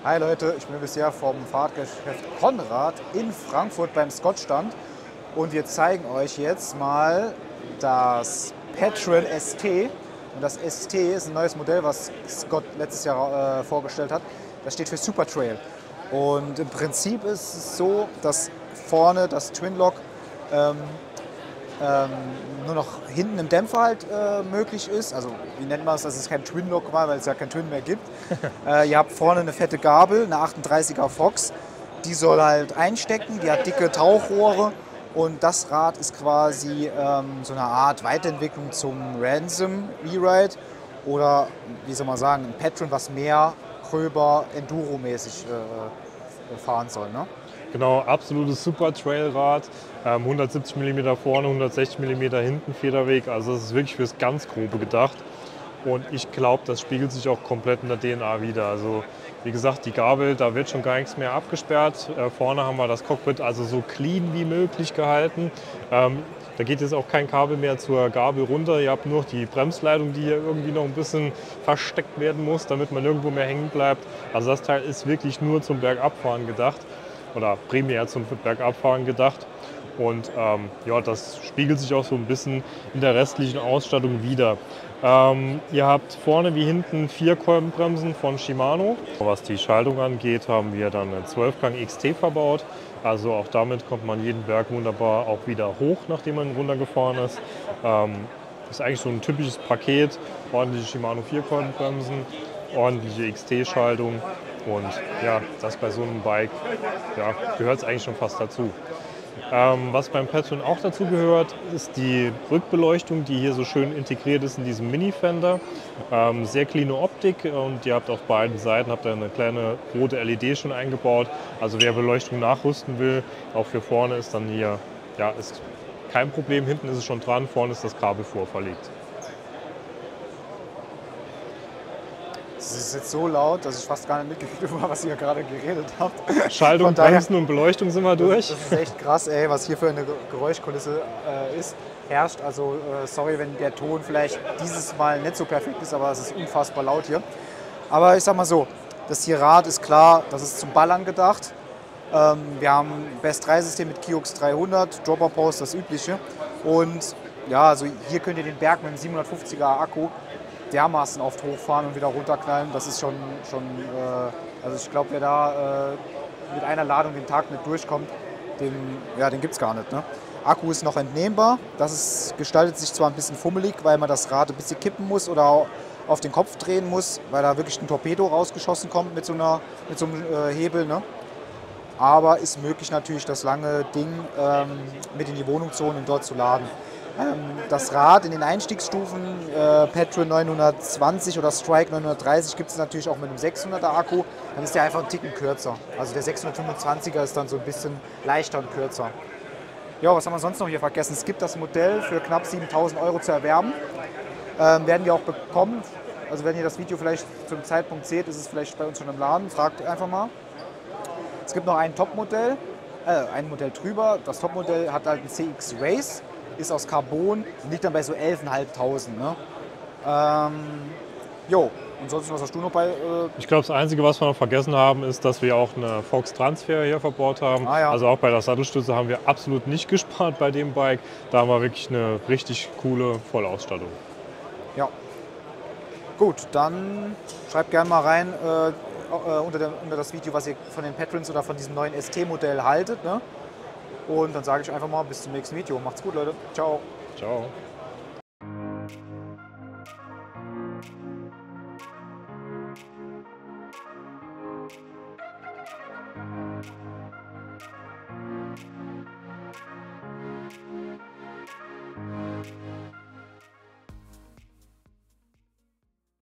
Hi Leute, ich bin bisher vom Fahrradgeschäft Konrad in Frankfurt beim Scott-Stand und wir zeigen euch jetzt mal das Petron ST. Und das ST ist ein neues Modell, was Scott letztes Jahr vorgestellt hat. Das steht für Super Trail. Und im Prinzip ist es so, dass vorne das Twinlock nur noch hinten im Dämpfer halt möglich ist. Also wie nennt man es? Das ist kein Twinlock mal, weil es ja kein Twin mehr gibt. Ihr habt vorne eine fette Gabel, eine 38er Fox. Die soll halt einstecken, die hat dicke Tauchrohre. Und das Rad ist quasi so eine Art Weiterentwicklung zum Ransom E-Ride. Oder wie soll man sagen, ein Petron, was mehr gröber Enduro-mäßig fahren soll. Ne? Genau, absolutes Super-Trail-Rad, 170 mm vorne, 160 mm hinten Federweg, also das ist wirklich fürs ganz Grobe gedacht und ich glaube, das spiegelt sich auch komplett in der DNA wieder. Also wie gesagt, die Gabel, da wird schon gar nichts mehr abgesperrt, vorne haben wir das Cockpit also so clean wie möglich gehalten. Da geht jetzt auch kein Kabel mehr zur Gabel runter, ihr habt nur noch die Bremsleitung, die hier irgendwie noch ein bisschen versteckt werden muss, damit man nirgendwo mehr hängen bleibt. Also das Teil ist wirklich nur zum Bergabfahren gedacht. Oder primär zum Bergabfahren gedacht. Und ja, das spiegelt sich auch so ein bisschen in der restlichen Ausstattung wider. Ihr habt vorne wie hinten 4 Kolbenbremsen von Shimano. Was die Schaltung angeht, haben wir dann eine 12-Gang XT verbaut. Also auch damit kommt man jeden Berg wunderbar auch wieder hoch, nachdem man runtergefahren ist. Ist eigentlich so ein typisches Paket. Ordentliche Shimano 4 Kolbenbremsen, ordentliche XT-Schaltung. Und ja, das bei so einem Bike ja, gehört es eigentlich schon fast dazu. Was beim Petron auch dazu gehört, ist die Rückbeleuchtung, die hier so schön integriert ist in diesem Mini-Fender. Sehr cleane Optik und ihr habt auf beiden Seiten habt ihr eine kleine rote LED schon eingebaut. Also wer Beleuchtung nachrüsten will, auch für vorne ist dann hier, ja, ist kein Problem. Hinten ist es schon dran, vorne ist das Kabel vorverlegt. Es ist jetzt so laut, dass ich fast gar nicht mitgekriegt habe, was ihr gerade geredet habt. Schaltung, Bremsen und Beleuchtung sind wir durch. Das ist echt krass, ey, was hier für eine Geräuschkulisse herrscht. Also sorry, wenn der Ton vielleicht dieses Mal nicht so perfekt ist, aber es ist unfassbar laut hier. Aber ich sag mal so, das hier Rad ist klar, das ist zum Ballern gedacht. Wir haben ein Best 3-System mit Kiox 300, Dropper Post, das übliche. Und ja, also hier könnt ihr den Berg mit einem 750er Akku dermaßen oft hochfahren und wieder runterknallen. Das ist schon also ich glaube, wer da mit einer Ladung den Tag nicht durchkommt, den gibt es gar nicht. Ne? Akku ist noch entnehmbar. Gestaltet sich zwar ein bisschen fummelig, weil man das Rad ein bisschen kippen muss oder auf den Kopf drehen muss, weil da wirklich ein Torpedo rausgeschossen kommt mit so einem Hebel. Ne? Aber ist möglich natürlich, das lange Ding mit in die Wohnung zu holen und dort zu laden. Das Rad in den Einstiegsstufen, Petron 920 oder Strike 930, gibt es natürlich auch mit einem 600er Akku. Dann ist der einfach einen Ticken kürzer. Also der 625er ist dann so ein bisschen leichter und kürzer. Ja, was haben wir sonst noch hier vergessen? Es gibt das Modell für knapp 7.000 € zu erwerben. Werden wir auch bekommen. Also wenn ihr das Video vielleicht zum Zeitpunkt seht, ist es vielleicht bei uns schon im Laden. Fragt einfach mal. Es gibt noch ein Topmodell, ein Modell drüber. Das Topmodell hat halt ein CX Race. Ist aus Carbon, liegt dann bei so 11.500. Ne? Ansonsten, was hast du noch bei? Ich glaube, das Einzige, was wir noch vergessen haben, ist, dass wir auch eine Fox Transfer hier verbaut haben. Ah, ja. Also auch bei der Sattelstütze haben wir absolut nicht gespart bei dem Bike. Da haben wir wirklich eine richtig coole Vollausstattung. Ja. Gut, dann schreibt gerne mal rein unter das Video, was ihr von den Petrons oder von diesem neuen ST-Modell haltet. Ne? Und dann sage ich einfach mal bis zum nächsten Video. Macht's gut, Leute. Ciao. Ciao.